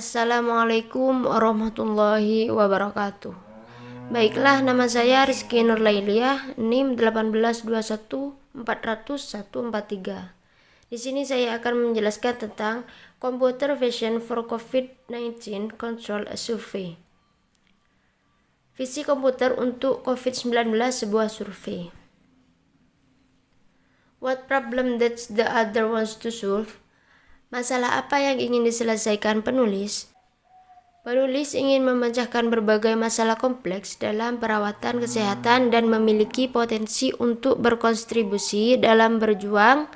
Assalamualaikum warahmatullahi wabarakatuh. Baiklah, nama saya Rizky Nurlailiah, NIM 1821400-143. Di sini saya akan menjelaskan tentang Computer Vision for COVID-19 Control a Survey. Visi komputer untuk COVID-19 sebuah survei. What problem does the author wants to solve? Masalah apa yang ingin diselesaikan penulis? Penulis ingin memecahkan berbagai masalah kompleks dalam perawatan kesehatan dan memiliki potensi untuk berkontribusi dalam berjuang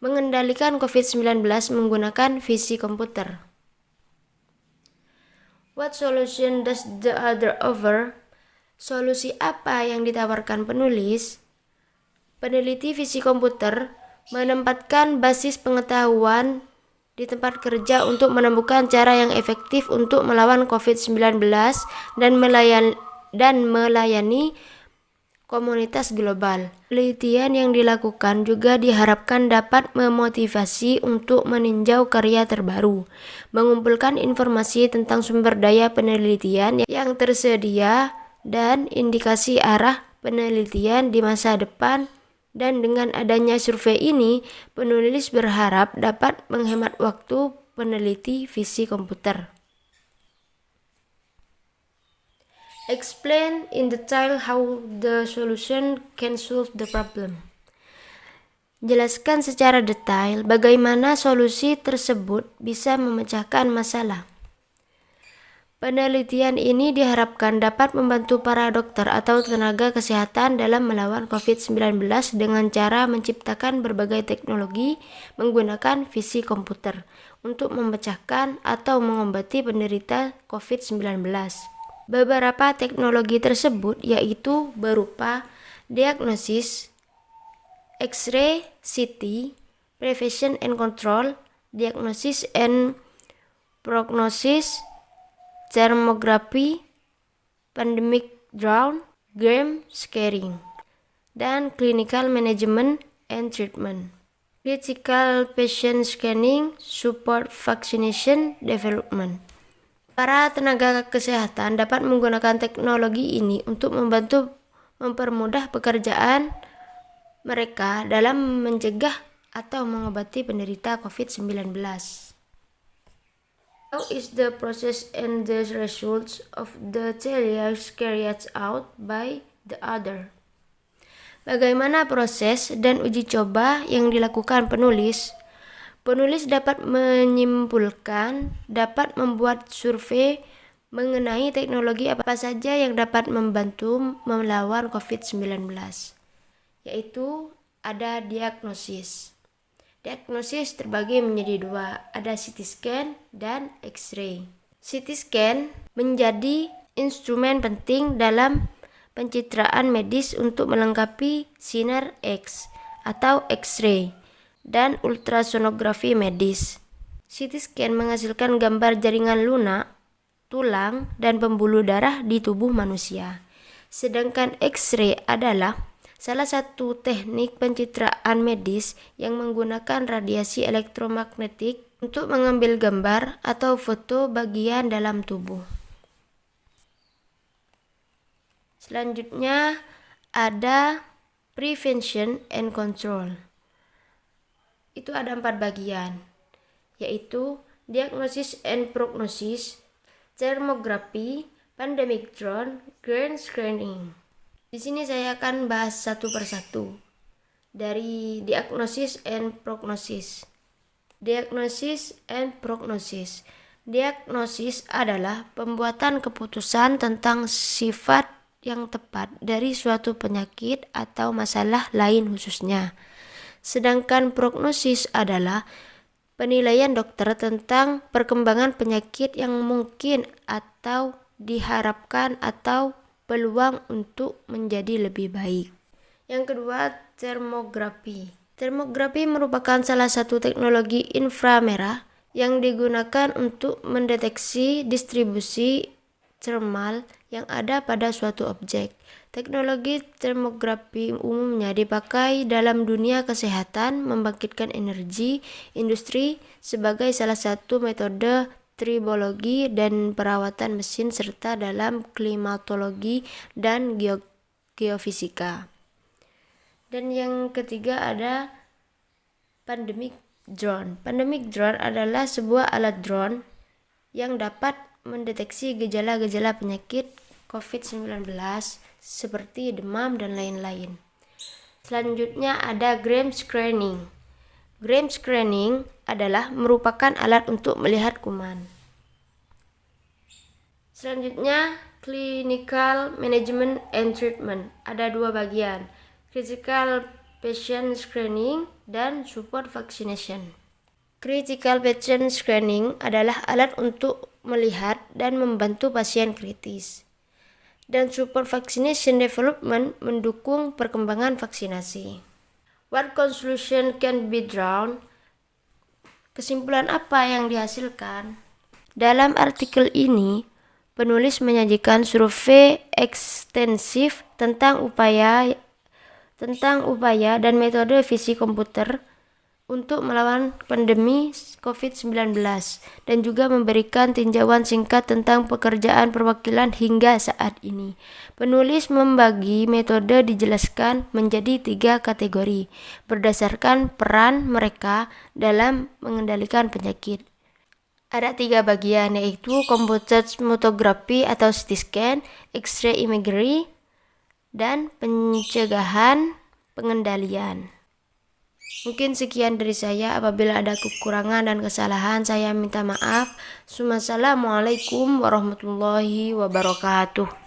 mengendalikan COVID-19 menggunakan visi komputer. What solution does the author offer? Solusi apa yang ditawarkan penulis? Peneliti visi komputer menempatkan basis pengetahuan di tempat kerja untuk menemukan cara yang efektif untuk melawan COVID-19 dan melayani komunitas global. Penelitian yang dilakukan juga diharapkan dapat memotivasi untuk meninjau karya terbaru, mengumpulkan informasi tentang sumber daya penelitian yang tersedia dan indikasi arah penelitian di masa depan. Dan dengan adanya survei ini, penulis berharap dapat menghemat waktu peneliti visi komputer. Explain in detail how the solution can solve the problem. Jelaskan secara detail bagaimana solusi tersebut bisa memecahkan masalah. Penelitian ini diharapkan dapat membantu para dokter atau tenaga kesehatan dalam melawan COVID-19 dengan cara menciptakan berbagai teknologi menggunakan visi komputer untuk memecahkan atau mengobati penderita COVID-19. Beberapa teknologi tersebut yaitu berupa diagnosis, X-ray, CT, prevention and control, diagnosis and prognosis, thermography, pandemic drone, gram scaring, dan clinical management and treatment. Critical patient scanning, support vaccination development. Para tenaga kesehatan dapat menggunakan teknologi ini untuk mempermudah pekerjaan mereka dalam mencegah atau mengobati penderita COVID-19. How is the process and the results of the trials carried out by the author? Bagaimana proses dan uji coba yang dilakukan penulis? Penulis dapat menyimpulkan, dapat membuat survei mengenai teknologi apa saja yang dapat membantu melawan COVID-19, yaitu ada diagnosis. Diagnosis terbagi menjadi dua, ada CT scan dan X-ray. CT scan menjadi instrumen penting dalam pencitraan medis untuk melengkapi sinar X atau X-ray dan ultrasonografi medis. CT scan menghasilkan gambar jaringan lunak, tulang, dan pembuluh darah di tubuh manusia. Sedangkan X-ray adalah salah satu teknik pencitraan medis yang menggunakan radiasi elektromagnetik untuk mengambil gambar atau foto bagian dalam tubuh. Selanjutnya ada prevention and control. Itu ada 4 bagian, yaitu diagnosis and prognosis, thermography, pandemic drone, gram scaring. Di sini saya akan bahas satu persatu dari diagnosis and prognosis. Diagnosis and prognosis. Diagnosis adalah pembuatan keputusan tentang sifat yang tepat dari suatu penyakit atau masalah lain khususnya. Sedangkan prognosis adalah penilaian dokter tentang perkembangan penyakit yang mungkin atau diharapkan atau peluang untuk menjadi lebih baik. Yang kedua, termografi. Termografi merupakan salah satu teknologi inframerah yang digunakan untuk mendeteksi distribusi termal yang ada pada suatu objek. Teknologi termografi umumnya dipakai dalam dunia kesehatan, membangkitkan energi, industri sebagai salah satu metode tribologi dan perawatan mesin, serta dalam klimatologi dan geofisika. Dan yang ketiga ada pandemic drone. Pandemic drone adalah sebuah alat drone yang dapat mendeteksi gejala-gejala penyakit COVID-19 seperti demam dan lain-lain. Selanjutnya ada gram screening. Gram screening adalah merupakan alat untuk melihat kuman. Selanjutnya, clinical management and treatment. Ada dua bagian, critical patient screening dan support vaccination. Critical patient screening adalah alat untuk melihat dan membantu pasien kritis. Dan support vaccination development mendukung perkembangan vaksinasi. What conclusion can be drawn? Kesimpulan apa yang dihasilkan? Dalam artikel ini, penulis menyajikan survei ekstensif tentang upaya dan metode visi komputer untuk melawan pandemi COVID-19 dan juga memberikan tinjauan singkat tentang pekerjaan perwakilan hingga saat ini. Penulis membagi metode dijelaskan menjadi 3 kategori berdasarkan peran mereka dalam mengendalikan penyakit. Ada 3 bagian, yaitu computed tomography atau CT scan, X-ray imagery, dan pencegahan pengendalian. Mungkin sekian dari saya. Apabila ada kekurangan dan kesalahan, saya minta maaf. Assalamualaikum warahmatullahi wabarakatuh.